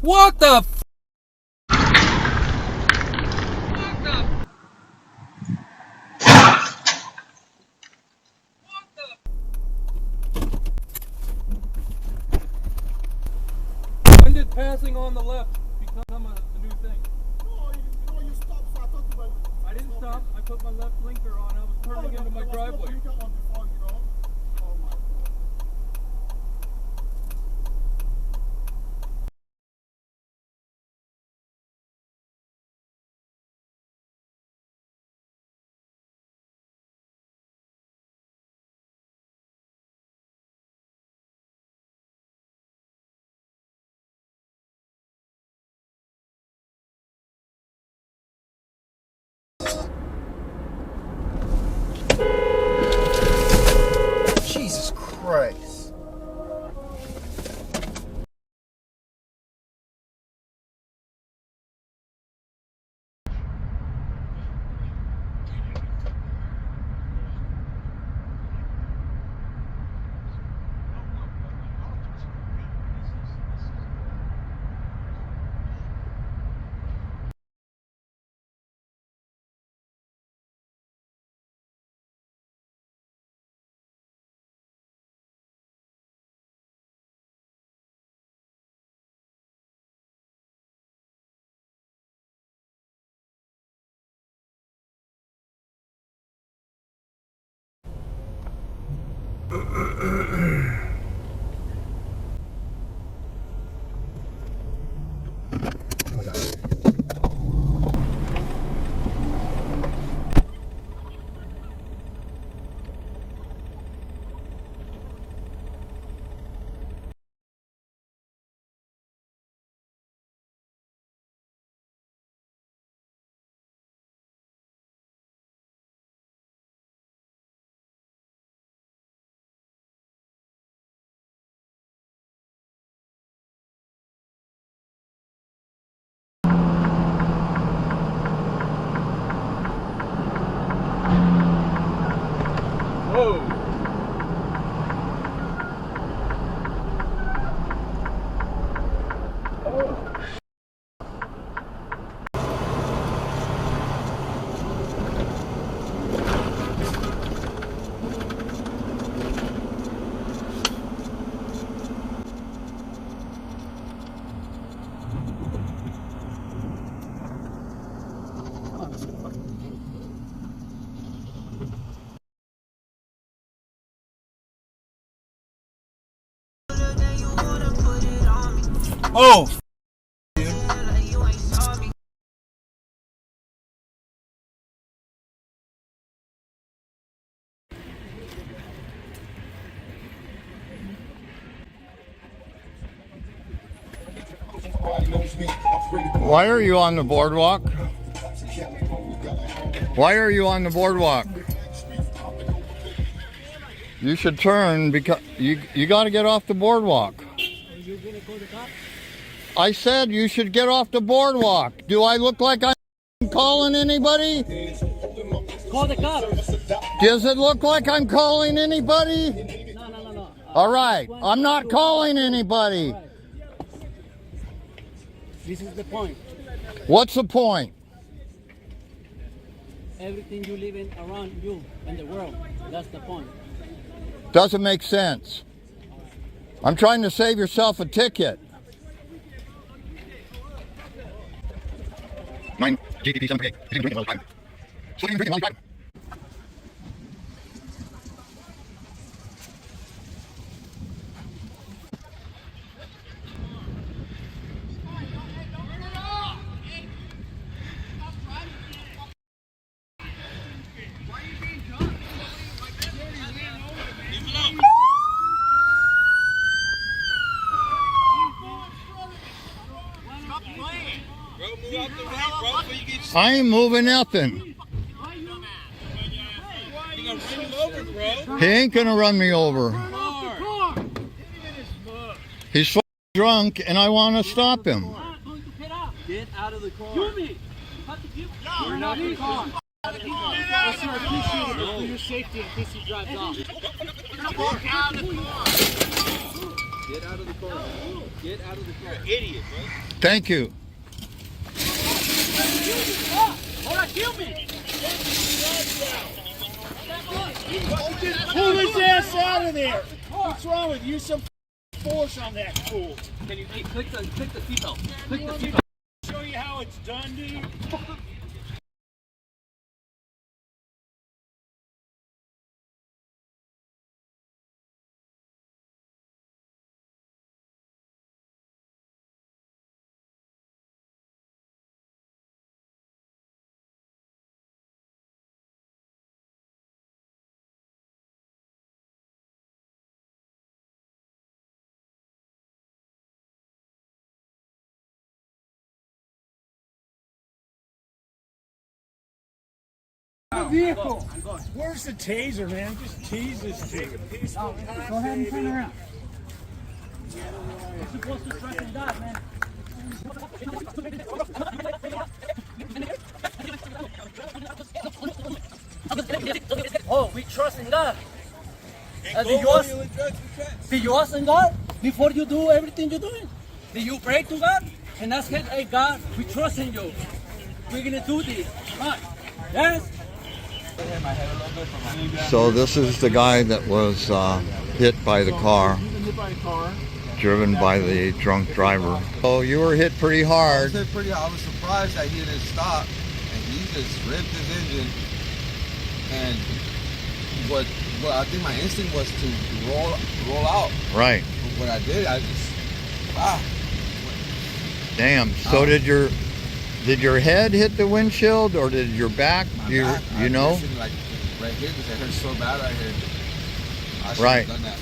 What the f? When did passing on the left become a new thing? No, you stopped, so I thought you were... I didn't stop. I put my left blinker on. I was turning into my driveway. You got on before, you know? Oh my God. Jesus Christ. Whoa. Oh, Why are you on the boardwalk? Why are you on the boardwalk? You should turn because you got to get off the boardwalk. You're gonna call the cops? I said you should get off the boardwalk. Do I look like I'm calling anybody? Call the cops. Does it look like I'm calling anybody? No. All right, I'm not calling anybody. Right. This is the point. What's the point? Everything you live in around you and the world. That's the point. Doesn't make sense. I'm trying to save yourself a ticket. 9 GTP 7K. He's drinking all the time. So he's drinking all the time. I ain't moving nothing. He ain't gonna run me over. He's so drunk and I want to stop him. Get out of the car. You're not in the car. Yes, sir, appreciate it for your safety in case he drives off. Walk out of the car. Get out of the car. Get out of the car. Idiot, bro. Thank you. Hold on, kill me. Pull his ass out of there. What's wrong with you? Some force on that fool. Can you click the seatbelt? Click the seatbelt. Show you how it's done, dude. Vehicle. Where's the taser, man? Just tease this dude. Go ahead and turn around. You're supposed to trust in God, man. Oh, we trust in God. Did you ask in God before you do everything you're doing? Did you pray to God and ask Him, hey God, we trust in you. We're gonna do this. Come on. Yes? So this is the guy that was hit by the car, driven by the drunk driver. Oh, you were hit pretty hard. I was surprised that he didn't stop, and he just ripped his engine. And what I think my instinct was to roll out. Right. But when I did, I just Damn. So did your head hit the windshield, or did your back? You back, know? Like right here, because it hurt so bad right here. I should Right. have done that.